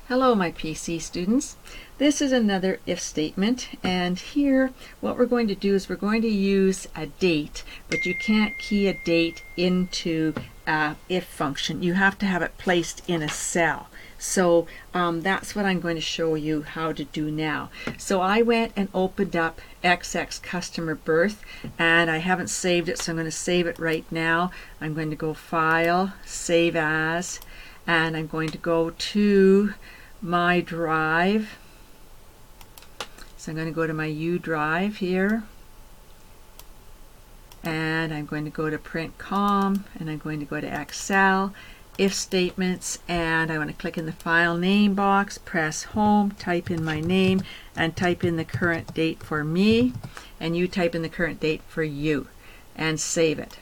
Hello my PC students. This is another if statement, and here what we're going to do is we're going to use a date, but you can't key a date into if function. You have to have it placed in a cell. So that's what I'm going to show you how to do now. So I went and opened up XX Customer Birth, and I haven't saved it, so I'm going to save it right now. I'm going to go File, Save As, and I'm going to go to my drive. So I'm going to go to my U drive here, and I'm going to go to Print Com, and I'm going to go to Excel, if statements, and I want to click in the file name box, press home, type in my name, and type in the current date for me, and you type in the current date for you, and save it.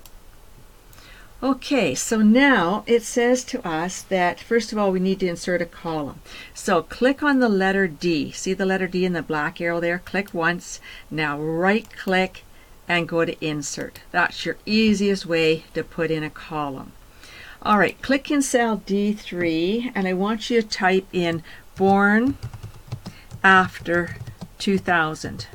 Okay, so now it says to us that first of all we need to insert a column. So click on the letter D. See the letter D in the black arrow there? Click once. Now right click and go to Insert. That's your easiest way to put in a column. Alright, click in cell D3 and I want you to type in born after 2000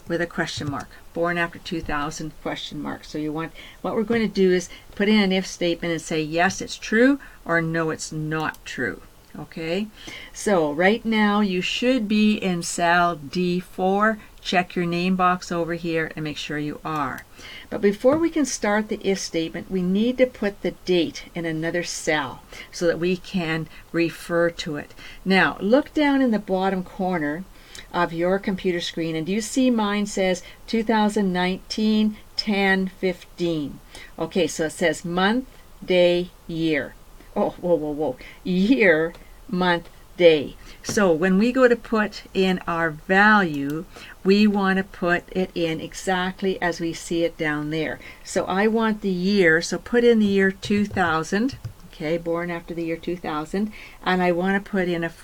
with a question mark. Born after 2000 question mark. So you want, what we're going to do is put in an if statement and say yes it's true or no it's not true. Okay, so right now you should be in cell D4. Check your name box over here and make sure you are. But before we can start the if statement, we need to put the date in another cell so that we can refer to it. Now look down in the bottom corner of your computer screen, and do you see mine says 2019 10/15? Okay, so it says month, day, year. Oh, whoa. Year, month, day. So when we go to put in our value, we want to put it in exactly as we see it down there. So I want the year, so put in the year 2000, okay, born after the year 2000, and I want to put in a /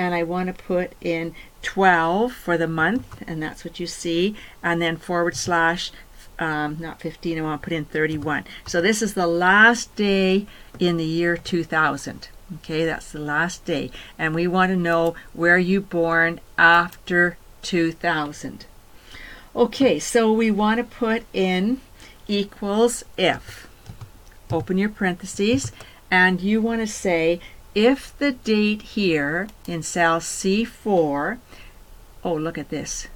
and I want to put in 12 for the month, and that's what you see, and then / not 15, I want to put in 31. So this is the last day in the year 2000. Okay, that's the last day, and we want to know where you born after 2000. Okay, so we want to put in equals if. Open your parentheses, and you want to say if the date here in cell C4, oh look at this,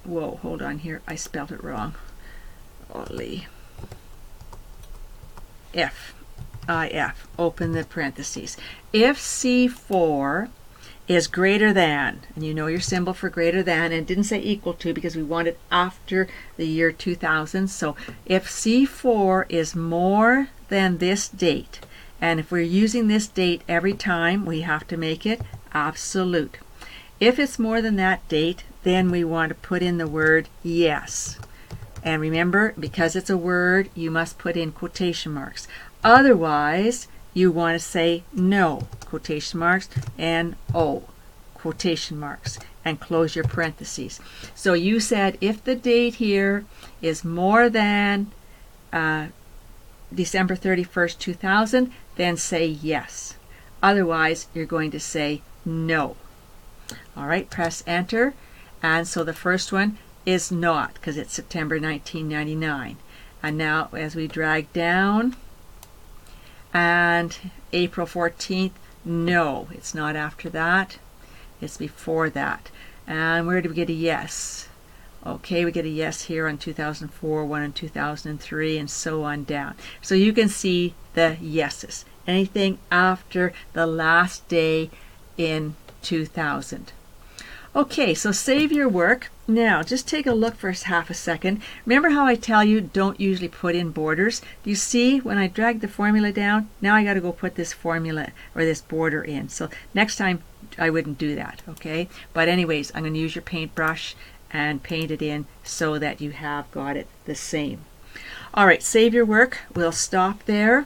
whoa, hold on here, I spelled it wrong. Holy. If, open the parentheses. If C4 is greater than, and you know your symbol for greater than, and it didn't say equal to because we want it after the year 2000, so if C4 is more than this date, and if we're using this date every time, we have to make it absolute. If it's more than that date, then we want to put in the word yes. And remember, because it's a word, you must put in quotation marks. Otherwise, you want to say no, quotation marks, and O, quotation marks, and close your parentheses. So you said if the date here is more than December 31st, 2000, then say yes. Otherwise, you're going to say no. All right, press enter. And so the first one is not, because it's September 1999. And now as we drag down, and April 14th, no, it's not after that. It's before that. And where do we get a yes? Okay, we get a yes here on 2004, one in 2003, and so on down. So you can see the yeses. Anything after the last day in 2000. Okay, so save your work. Now, just take a look for half a second. Remember how I tell you don't usually put in borders? You see, when I drag the formula down, now I got to go put this formula or this border in. So next time I wouldn't do that, okay? But anyways, I'm going to use your paintbrush and paint it in so that you have got it the same. All right, save your work. We'll stop there.